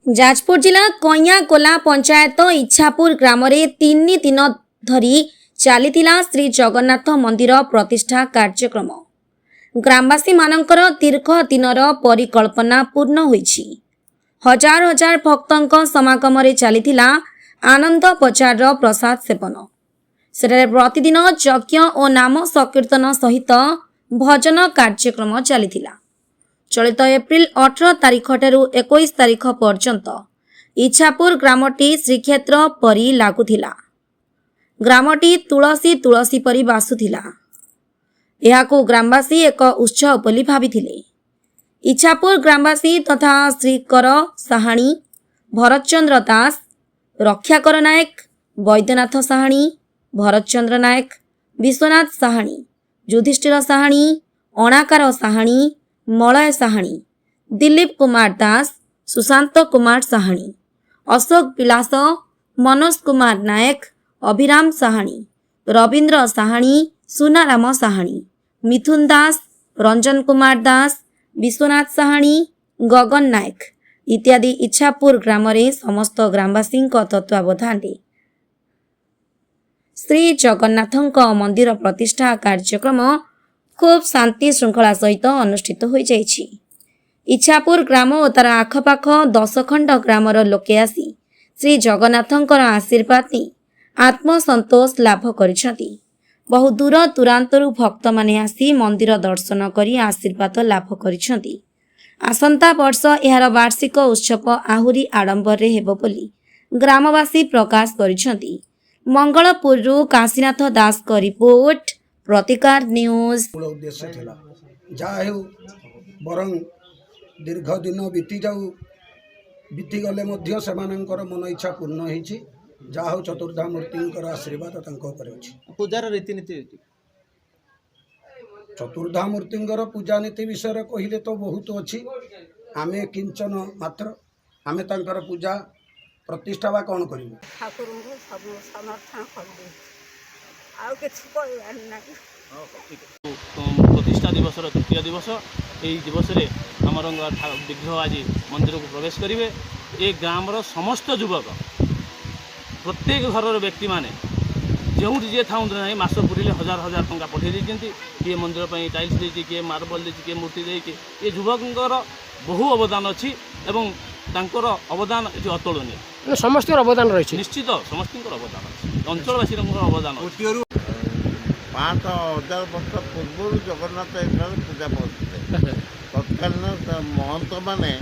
जाजपुर जिला कइयाकोला पंचायत इच्छापुर ग्राम रे 3 दिन धरी चलीथिला श्री जगन्नाथ मंदिर प्रतिष्ठा कार्यक्रम। ग्रामवासी मानकर दीर्घ दिनर परिकल्पना पूर्ण होईछि। हजार हजार भक्तंक समागम रे चलीथिला आनंद बजार प्रसाद सेवन। सेଠାରେ प्रतिदिन यज्ञ और नाम संकीर्तन सहित भजन कार्यक्रम चलीथिला। चलित एप्रिल 18 तारिख ठारू 21 तारिख पर्यंत इच्छापुर ग्रामटी श्रीक्षेत्र परी लागुथिला। ग्रामटी तुलसी तुलसी परी बासुथिला। एहाकू ग्रामवासी एक उत्सव बोली भाबिथिले। इच्छापुर ग्रामवासी तथा श्रीकर साहाणी, भरतचंद्र दास, रक्षाकर नायक, वैद्यनाथ साहाणी, भरतचंद्र नायक, विश्वनाथ साहाणी, युधिष्ठिर साहाणी, अणाकार साहाणी, मलय साहाणी, दिलीप कुमार दास, सुशांत कुमार साहाणी, अशोक विलास, मनोज कुमार नायक, अभिराम साहाणी, रवींद्र साहाणी, सुनाराम साहाणी, मिथुन दास, रंजन कुमार दास, विश्वनाथ साहाणी, गगन नायक इत्यादि इच्छापुर ग्राम रे समस्त ग्रामवासी तत्वावधान श्री जगन्नाथ मंदिर प्रतिष्ठा कार्यक्रम खूब शांति श्रृंखला सहित अनुष्ठित हो जाइछि। इच्छापुर ग्राम और तार आखपाख 10 खंड ग्रामर लोके आसी श्री जगन्नाथंकर आशीर्वाद नहीं आत्मसंतोष लाभ करिसेंती। बहु दूर दूरांतरु भक्त माने आसी मंदिर दर्शन करी आशीर्वाद लाभ करिसेंती। आसंता वर्ष एहार वार्षिक उत्सव आहुरी आडंबर रे हेबो बोली ग्रामवासी प्रकाश करिसेंती। मंगलपुरु काशीनाथ दास को रिपोर्ट, प्रतिकार न्यूज। उद्देश्य थिला जाहे बरं दीर्घ दिन बीती जाऊ बीती गले मध्य सेमानंकर मन इच्छा पूर्ण होईछि। जाहो चतुर्धा मूर्तिंकर आशीर्वाद तांको ऊपर अछि। पूजार रीतिनीति चतुर्धा मूर्तिंकर पूजा नीति विषय कहिले तो बहुत अछि। आमे किंचन मात्र आमे तांकर पूजा प्रतिष्ठा बा कोन करिवो ठाकुर को सब समर्थन कर दे आउ किछु कहबार नाही। प्रतिष्ठा दिवस तृतीय दिवस यही दिवस रे आमर विग्रह आज मंदिर को प्रवेश करेंगे। ये ग्राम समस्त युवक प्रत्येक घर व्यक्ति माने जो जी था ना मास पुरीले हजार हजार टंका पठे देती। किए मंदिर टाइल्स देती, किए मार्बल देती, किए मूर्ति देती। ये युवकर बहु अवदान अच्छी एवं तांकर अवदान ये अतुलनीय। समस्त अवदान रही निश्चित समस्त अवदान अच्छी अंचलवासी अवदान 5,000 वर्ष पूर्व जगन्नाथ पूजा करते तत्कालीन महंत मैंने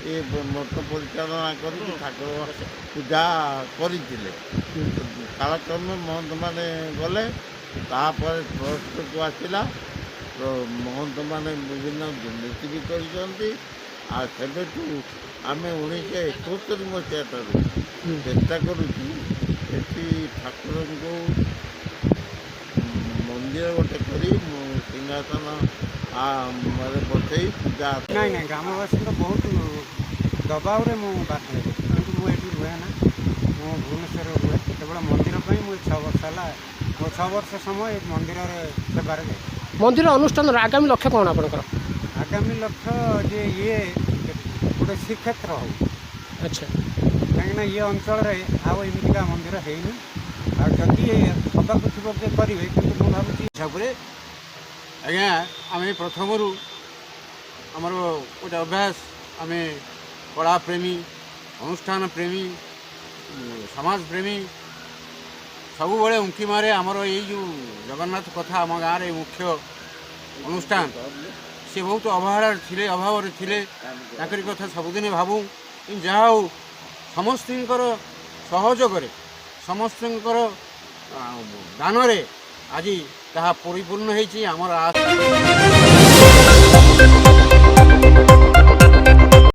ये मठ परिचालना कर ठाकुर पूजा करते। कालक्रम महंत मैंने गले तापर ट्रस्ट को आसला तो महंत मैंने विभिन्न दुर्नीति भी करते। आम 1971 मसीहा चेष्टा करुँ ठाकुर को मंदिर गोटे करी सिंहासन बसई पूजा नहीं नहीं ग्रामवासी तो बहुत दबाव रे बात मुझे रुहे ना मु भुवनेश्वर रुहे केवल मंदिर पर मुझे 6 वर्ष है 6 वर्ष समय मंदिर सेवार जाए। मंदिर अनुष्ठान आगामी लक्ष्य कौन आप? आगामी लक्ष्य जे ये गोटे श्रीक्षेत्र हो। अच्छा कहीं ये अंचल आमतिका मंदिर है जदि हवाक थी करेंगे कि भावी इच्छापुरे आज्ञा आम प्रथम आमर गोटे अभ्यास आम कला प्रेमी, अनुष्ठान प्रेमी, समाज प्रेमी सबु बड़े उंकी मारे आमर ये जो जगन्नाथ कथा आम गाँव में मुख्य अनुष्ठान सी बहुत अवहेला थे अभाव थे कथा सबुदिन भावूँ जहाँ समस्त सहयोग समस्तर दान आज ताहा परिपूर्ण होईछि। आमर